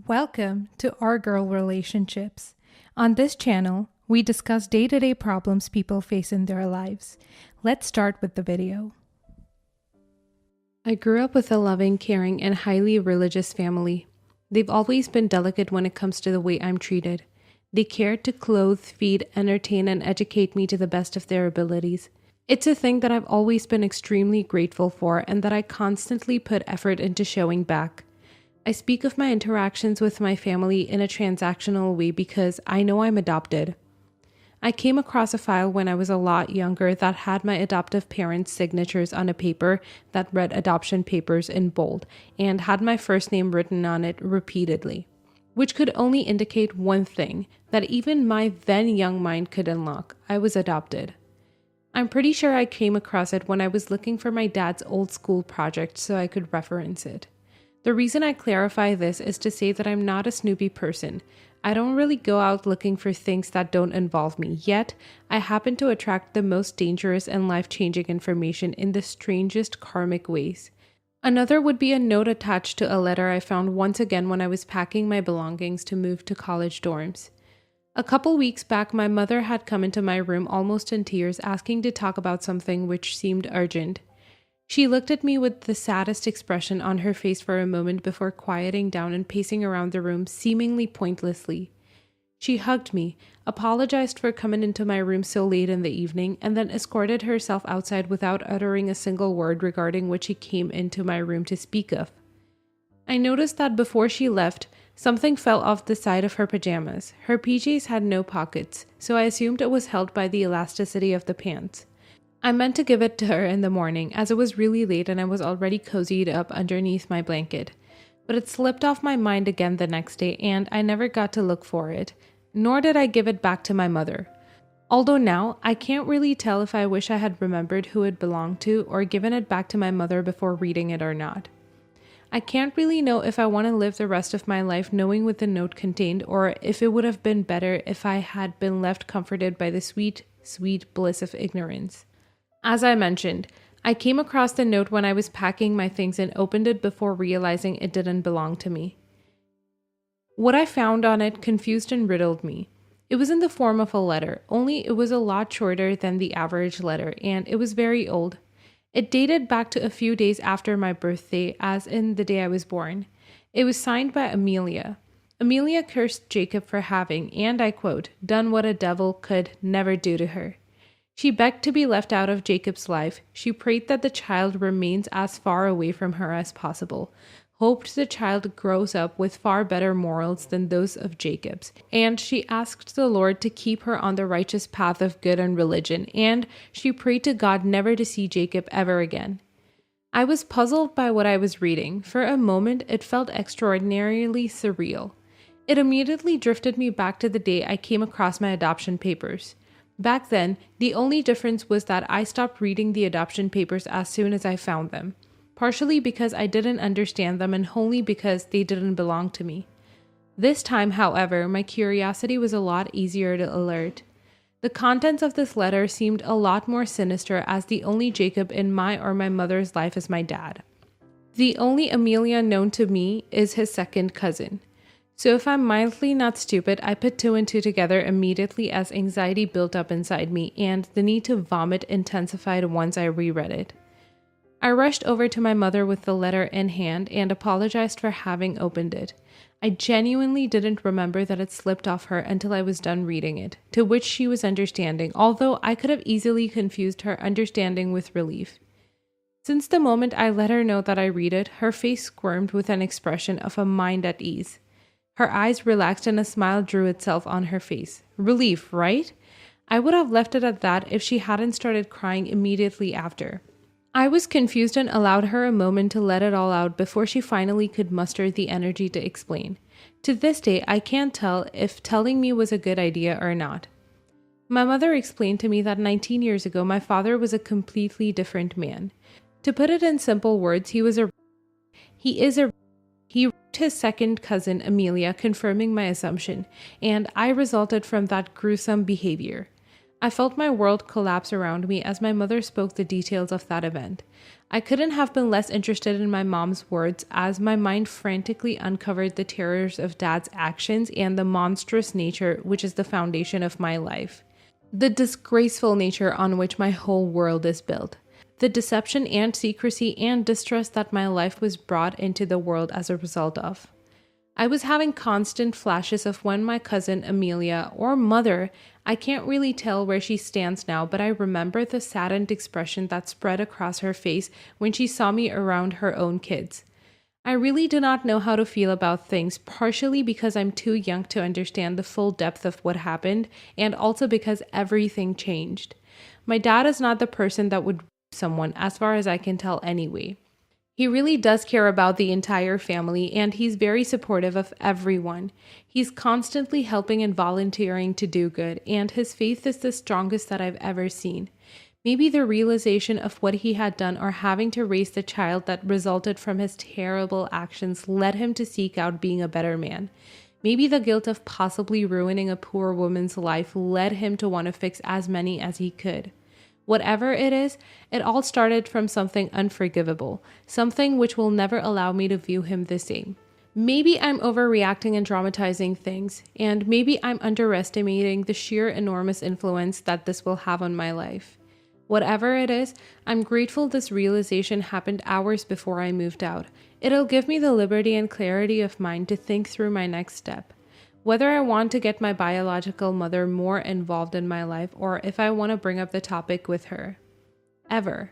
Welcome to Our Girl Relationships. On this channel, we discuss day-to-day problems people face in their lives. Let's start with the video. I grew up with a loving, caring, and highly religious family. They've always been delicate when it comes to the way I'm treated. They cared to clothe, feed, entertain, and educate me to the best of their abilities. It's a thing that I've always been extremely grateful for and that I constantly put effort into showing back. I speak of my interactions with my family in a transactional way because I know I'm adopted. I came across a file when I was a lot younger that had my adoptive parents' signatures on a paper that read adoption papers in bold and had my first name written on it repeatedly, which could only indicate one thing that even my then young mind could unlock. I was adopted. I'm pretty sure I came across it when I was looking for my dad's old school project so I could reference it. The reason I clarify this is to say that I'm not a snoopy person. I don't really go out looking for things that don't involve me, yet I happen to attract the most dangerous and life-changing information in the strangest karmic ways. Another would be a note attached to a letter I found once again when I was packing my belongings to move to college dorms. A couple weeks back, my mother had come into my room almost in tears, asking to talk about something which seemed urgent. She looked at me with the saddest expression on her face for a moment before quieting down and pacing around the room seemingly pointlessly. She hugged me, apologized for coming into my room so late in the evening, and then escorted herself outside without uttering a single word regarding what she came into my room to speak of. I noticed that before she left, something fell off the side of her pajamas. Her PJs had no pockets, so I assumed it was held by the elasticity of the pants. I meant to give it to her in the morning, as it was really late and I was already cozied up underneath my blanket. But it slipped off my mind again the next day, and I never got to look for it, nor did I give it back to my mother. Although now, I can't really tell if I wish I had remembered who it belonged to or given it back to my mother before reading it or not. I can't really know if I want to live the rest of my life knowing what the note contained, or if it would have been better if I had been left comforted by the sweet, sweet bliss of ignorance. As I mentioned, I came across the note when I was packing my things and opened it before realizing it didn't belong to me. What I found on it confused and riddled me. It was in the form of a letter, only it was a lot shorter than the average letter, and it was very old. It dated back to a few days after my birthday, as in the day I was born. It was signed by Amelia. Amelia cursed Jacob for having, and I quote, done what a devil could never do to her. She begged to be left out of Jacob's life. She prayed that the child remains as far away from her as possible, hoped the child grows up with far better morals than those of Jacob's, and she asked the Lord to keep her on the righteous path of good and religion, and she prayed to God never to see Jacob ever again. I was puzzled by what I was reading. For a moment, it felt extraordinarily surreal. It immediately drifted me back to the day I came across my adoption papers. Back then, the only difference was that I stopped reading the adoption papers as soon as I found them, partially because I didn't understand them and wholly because they didn't belong to me. This time, however, my curiosity was a lot easier to alert. The contents of this letter seemed a lot more sinister, as the only Jacob in my or my mother's life is my dad. The only Amelia known to me is his second cousin. So if I'm mildly not stupid, I put two and two together immediately as anxiety built up inside me and the need to vomit intensified once I reread it. I rushed over to my mother with the letter in hand and apologized for having opened it. I genuinely didn't remember that it slipped off her until I was done reading it, to which she was understanding, although I could have easily confused her understanding with relief. Since the moment I let her know that I read it, her face squirmed with an expression of a mind at ease. Her eyes relaxed and a smile drew itself on her face. Relief, right? I would have left it at that if she hadn't started crying immediately after. I was confused and allowed her a moment to let it all out before she finally could muster the energy to explain. To this day, I can't tell if telling me was a good idea or not. My mother explained to me that 19 years ago, my father was a completely different man. To put it in simple words, he is a He wrote his second cousin, Amelia, confirming my assumption, and I resulted from that gruesome behavior. I felt my world collapse around me as my mother spoke the details of that event. I couldn't have been less interested in my mom's words as my mind frantically uncovered the terrors of dad's actions and the monstrous nature which is the foundation of my life. The disgraceful nature on which my whole world is built. The deception and secrecy and distrust that my life was brought into the world as a result of. I was having constant flashes of when my cousin Amelia, or mother, I can't really tell where she stands now, but I remember the saddened expression that spread across her face when she saw me around her own kids. I really do not know how to feel about things, partially because I'm too young to understand the full depth of what happened, and also because everything changed. My dad is not the person that would someone, as far as I can tell anyway. He really does care about the entire family, and he's very supportive of everyone. He's constantly helping and volunteering to do good, and his faith is the strongest that I've ever seen. Maybe the realization of what he had done or having to raise the child that resulted from his terrible actions led him to seek out being a better man. Maybe the guilt of possibly ruining a poor woman's life led him to want to fix as many as he could. Whatever it is, it all started from something unforgivable, something which will never allow me to view him the same. Maybe I'm overreacting and dramatizing things, and maybe I'm underestimating the sheer enormous influence that this will have on my life. Whatever it is, I'm grateful this realization happened hours before I moved out. It'll give me the liberty and clarity of mind to think through my next step. Whether I want to get my biological mother more involved in my life or if I want to bring up the topic with her. Ever.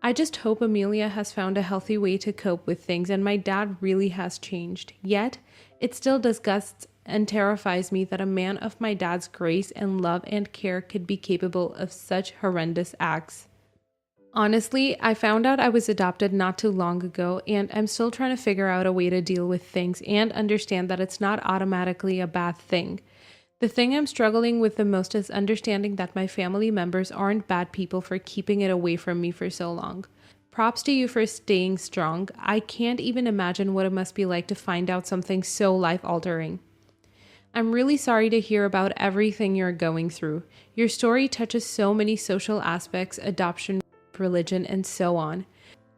I just hope Amelia has found a healthy way to cope with things and my dad really has changed. Yet, it still disgusts and terrifies me that a man of my dad's grace and love and care could be capable of such horrendous acts. Honestly, I found out I was adopted not too long ago, and I'm still trying to figure out a way to deal with things and understand that it's not automatically a bad thing. The thing I'm struggling with the most is understanding that my family members aren't bad people for keeping it away from me for so long. Props to you for staying strong. I can't even imagine what it must be like to find out something so life-altering. I'm really sorry to hear about everything you're going through. Your story touches so many social aspects, adoption, religion, and so on.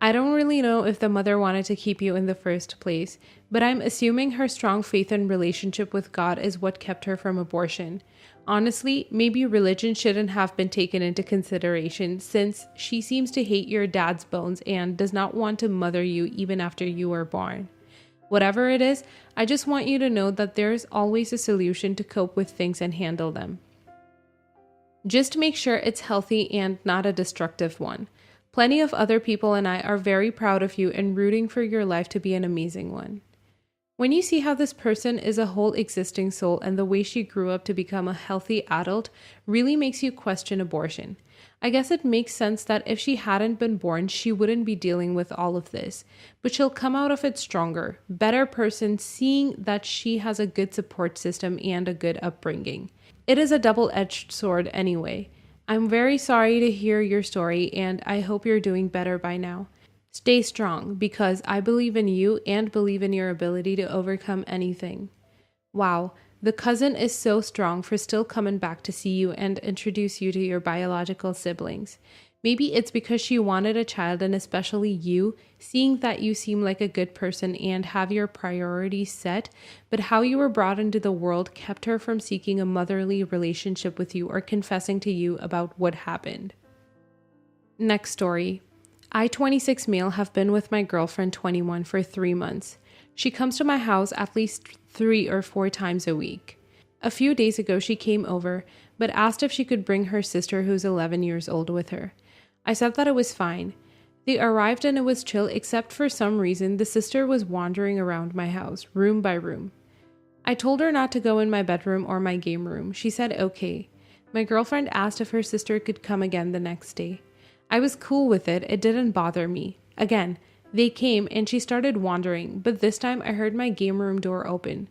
I don't really know if the mother wanted to keep you in the first place, but I'm assuming her strong faith and relationship with God is what kept her from abortion. Honestly, maybe religion shouldn't have been taken into consideration since she seems to hate your dad's bones and does not want to mother you even after you were born. Whatever it is, I just want you to know that there is always a solution to cope with things and handle them. Just make sure it's healthy and not a destructive one. Plenty of other people and I are very proud of you and rooting for your life to be an amazing one. When you see how this person is a whole existing soul and the way she grew up to become a healthy adult really makes you question abortion. I guess it makes sense that if she hadn't been born, she wouldn't be dealing with all of this. But she'll come out of it stronger, better person, seeing that she has a good support system and a good upbringing. It is a double-edged sword anyway. I'm very sorry to hear your story, and I hope you're doing better by now. Stay strong, because I believe in you and believe in your ability to overcome anything. Wow, the cousin is so strong for still coming back to see you and introduce you to your biological siblings. Maybe it's because she wanted a child, and especially you, seeing that you seem like a good person and have your priorities set, but how you were brought into the world kept her from seeking a motherly relationship with you or confessing to you about what happened. Next story. I, 26 male, have been with my girlfriend, 21, for 3 months. She comes to my house at least 3 or 4 times a week. A few days ago, she came over, but asked if she could bring her sister, who's 11 years old, with her. I said that it was fine. They arrived and it was chill, except for some reason the sister was wandering around my house, room by room. I told her not to go in my bedroom or my game room. She said okay. My girlfriend asked if her sister could come again the next day. I was cool with it. It didn't bother me. Again, they came and she started wandering, but this time I heard my game room door open.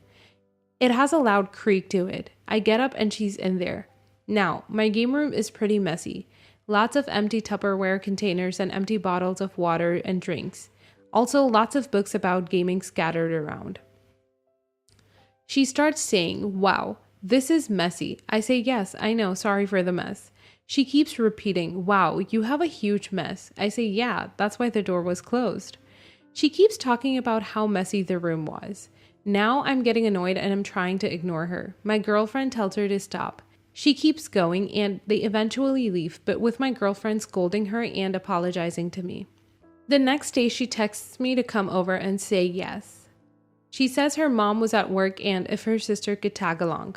It has a loud creak to it. I get up and she's in there. Now, my game room is pretty messy. Lots of empty Tupperware containers and empty bottles of water and drinks. Also, lots of books about gaming scattered around. She starts saying, "Wow, this is messy." I say, "Yes, I know, sorry for the mess." She keeps repeating, "Wow, you have a huge mess." I say, "Yeah, that's why the door was closed." She keeps talking about how messy the room was. Now I'm getting annoyed and I'm trying to ignore her. My girlfriend tells her to stop. She keeps going and they eventually leave, but with my girlfriend scolding her and apologizing to me. The next day, she texts me to come over and say yes. She says her mom was at work and if her sister could tag along.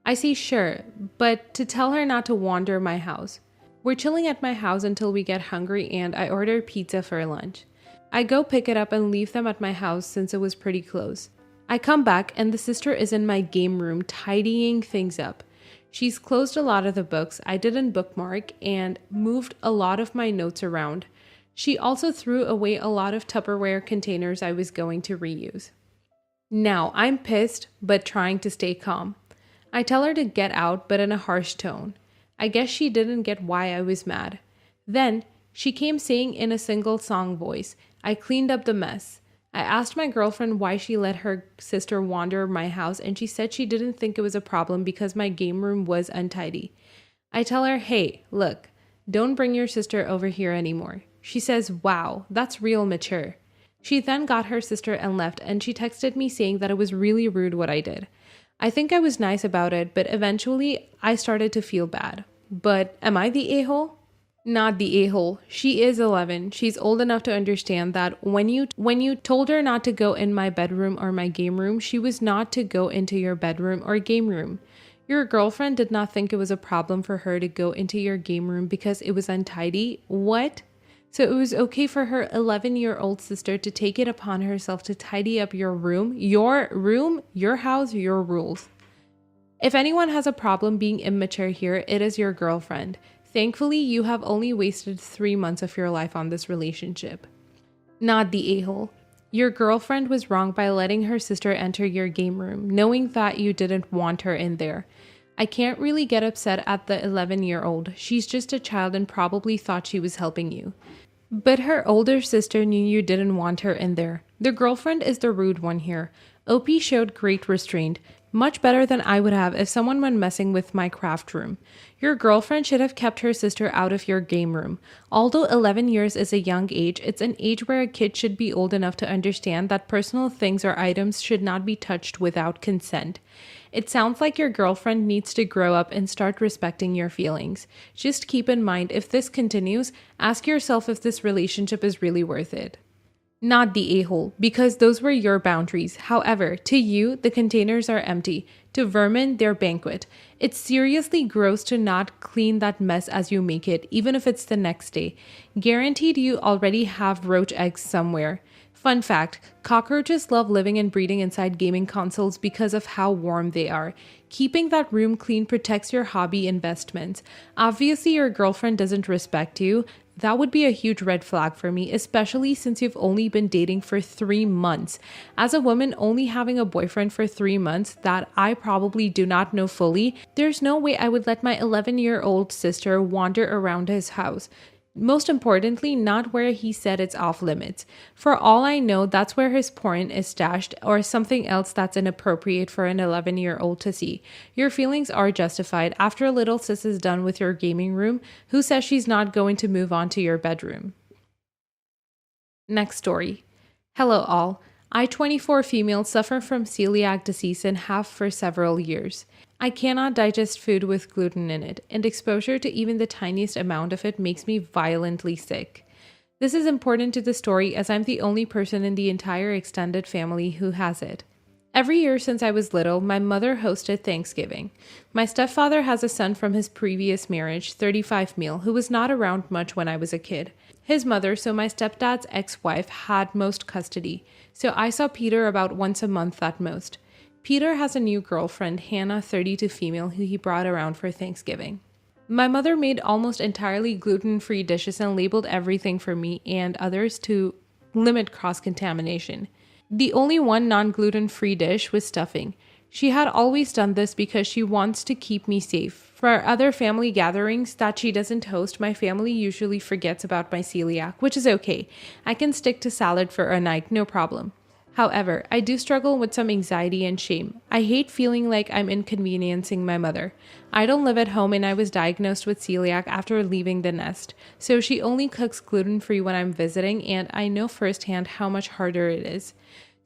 I say sure, but to tell her not to wander my house. We're chilling at my house until we get hungry and I order pizza for lunch. I go pick it up and leave them at my house since it was pretty close. I come back and the sister is in my game room tidying things up. She's closed a lot of the books I didn't bookmark and moved a lot of my notes around. She also threw away a lot of Tupperware containers I was going to reuse. Now I'm pissed but trying to stay calm. I tell her to get out but in a harsh tone. I guess she didn't get why I was mad. Then she came saying in a single song voice, "I cleaned up the mess." I asked my girlfriend why she let her sister wander my house and she said she didn't think it was a problem because my game room was untidy. I tell her, "Hey, look, don't bring your sister over here anymore." She says, "Wow, that's real mature." She then got her sister and left and she texted me saying that it was really rude what I did. I think I was nice about it, but eventually I started to feel bad. But am I the a-hole? Not the a-hole. She is 11. She's old enough to understand that when you told her not to go in my bedroom or my game room, she was not to go into your bedroom or game room. Your girlfriend did not think it was a problem for her to go into your game room because it was untidy. What? So it was okay for her 11-year-old sister to take it upon herself to tidy up your room, your house, your rules. If anyone has a problem being immature here, it is your girlfriend. Thankfully, you have only wasted 3 months of your life on this relationship. Not the a-hole. Your girlfriend was wrong by letting her sister enter your game room, knowing that you didn't want her in there. I can't really get upset at the 11-year-old. She's just a child and probably thought she was helping you. But her older sister knew you didn't want her in there. The girlfriend is the rude one here. OP showed great restraint. Much better than I would have if someone went messing with my craft room. Your girlfriend should have kept her sister out of your game room. Although 11 years is a young age, it's an age where a kid should be old enough to understand that personal things or items should not be touched without consent. It sounds like your girlfriend needs to grow up and start respecting your feelings. Just keep in mind, if this continues, ask yourself if this relationship is really worth it. Not the a-hole, because those were your boundaries. However, to you, the containers are empty. To vermin, they're banquet. It's seriously gross to not clean that mess as you make it, even if it's the next day. Guaranteed you already have roach eggs somewhere. Fun fact, cockroaches love living and breeding inside gaming consoles because of how warm they are. Keeping that room clean protects your hobby investments. Obviously, your girlfriend doesn't respect you. That would be a huge red flag for me, especially since you've only been dating for 3 months. As a woman only having a boyfriend for 3 months that I probably do not know fully, there's no way I would let my 11-year-old sister wander around his house. Most importantly, not where he said it's off limits. For all I know, that's where his porn is stashed or something else that's inappropriate for an 11-year-old to see. Your feelings are justified. After little sis is done with your gaming room, who says she's not going to move on to your bedroom? Next story. Hello all. I, 24 female, suffer from celiac disease and have for several years. I cannot digest food with gluten in it, and exposure to even the tiniest amount of it makes me violently sick. This is important to the story as I'm the only person in the entire extended family who has it. Every year since I was little, my mother hosted Thanksgiving. My stepfather has a son from his previous marriage, 35 male, who was not around much when I was a kid. His mother, so my stepdad's ex-wife, had most custody, so I saw Peter about once a month at most. Peter has a new girlfriend, Hannah, 32 female, who he brought around for Thanksgiving. My mother made almost entirely gluten-free dishes and labeled everything for me and others to limit cross-contamination. The only one non-gluten-free dish was stuffing. She had always done this because she wants to keep me safe. For our other family gatherings that she doesn't host, my family usually forgets about my celiac, which is okay. I can stick to salad for a night, no problem. However, I do struggle with some anxiety and shame. I hate feeling like I'm inconveniencing my mother. I don't live at home and I was diagnosed with celiac after leaving the nest, so she only cooks gluten-free when I'm visiting, and I know firsthand how much harder it is.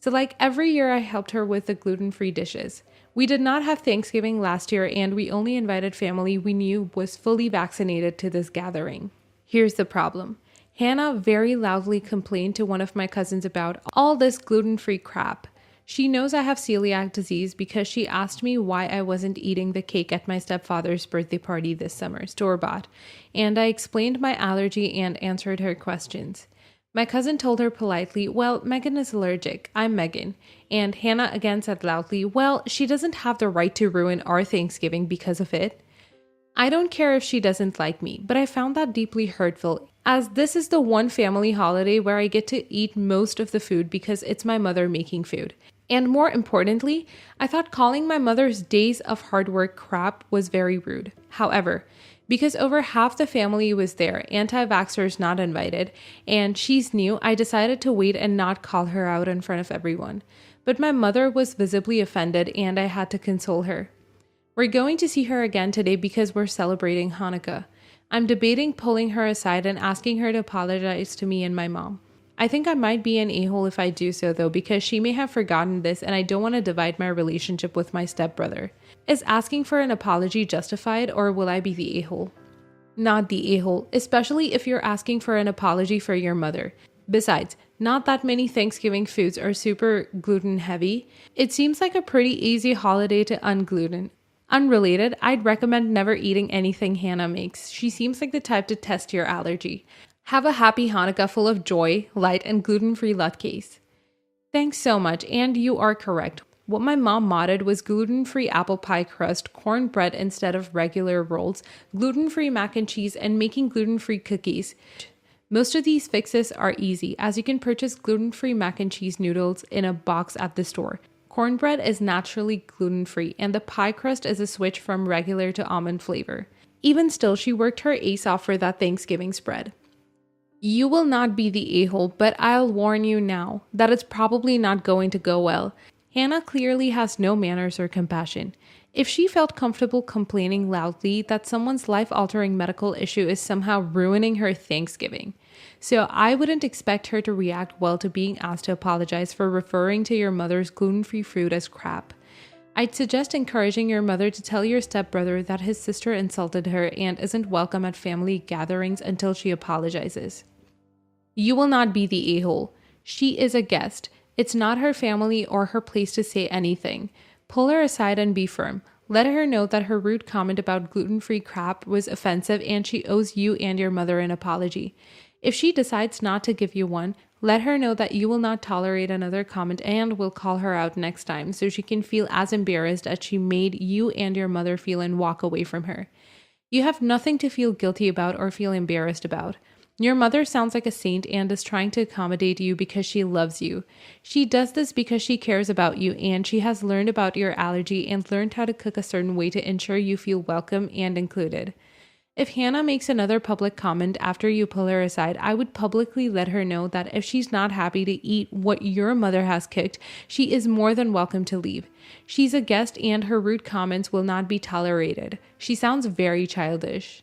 So like every year I helped her with the gluten-free dishes. We did not have Thanksgiving last year and we only invited family we knew was fully vaccinated to this gathering. Here's the problem. Hannah very loudly complained to one of my cousins about all this gluten-free crap. She knows I have celiac disease because she asked me why I wasn't eating the cake at my stepfather's birthday party this summer, store-bought, and I explained my allergy and answered her questions. My cousin told her politely, well, Megan is allergic. I'm Megan. And Hannah again said loudly, well, she doesn't have the right to ruin our Thanksgiving because of it. I don't care if she doesn't like me, but I found that deeply hurtful, as this is the one family holiday where I get to eat most of the food because it's my mother making food. And more importantly, I thought calling my mother's days of hard work crap was very rude. However, because over half the family was there, anti-vaxxers not invited, and she's new, I decided to wait and not call her out in front of everyone. But my mother was visibly offended and I had to console her. We're going to see her again today because we're celebrating Hanukkah. I'm debating pulling her aside and asking her to apologize to me and my mom. I think I might be an a-hole if I do so though, because she may have forgotten this and I don't want to divide my relationship with my stepbrother. Is asking for an apology justified, or will I be the a-hole? Not the a-hole, especially if you're asking for an apology for your mother. Besides, not that many Thanksgiving foods are super gluten heavy. It seems like a pretty easy holiday to ungluten. Unrelated, I'd recommend never eating anything Hannah makes. She seems like the type to test your allergy. Have a happy Hanukkah full of joy, light, and gluten-free latkes. Thanks so much, and you are correct. What my mom modded was gluten-free apple pie crust, cornbread instead of regular rolls, gluten-free mac and cheese, and making gluten-free cookies. Most of these fixes are easy, as you can purchase gluten-free mac and cheese noodles in a box at the store. Cornbread is naturally gluten-free, and the pie crust is a switch from regular to almond flavor. Even still, she worked her ace off for that Thanksgiving spread. You will not be the a-hole, but I'll warn you now that it's probably not going to go well. Hannah clearly has no manners or compassion. If she felt comfortable complaining loudly that someone's life-altering medical issue is somehow ruining her Thanksgiving. So I wouldn't expect her to react well to being asked to apologize for referring to your mother's gluten-free food as crap. I'd suggest encouraging your mother to tell your stepbrother that his sister insulted her and isn't welcome at family gatherings until she apologizes. You will not be the a-hole. She is a guest. It's not her family or her place to say anything. Pull her aside and be firm. Let her know that her rude comment about gluten-free crap was offensive and she owes you and your mother an apology. If she decides not to give you one, let her know that you will not tolerate another comment and will call her out next time so she can feel as embarrassed as she made you and your mother feel and walk away from her. You have nothing to feel guilty about or feel embarrassed about. Your mother sounds like a saint and is trying to accommodate you because she loves you. She does this because she cares about you and she has learned about your allergy and learned how to cook a certain way to ensure you feel welcome and included. If Hannah makes another public comment after you pull her aside, I would publicly let her know that if she's not happy to eat what your mother has cooked, she is more than welcome to leave. She's a guest and her rude comments will not be tolerated. She sounds very childish.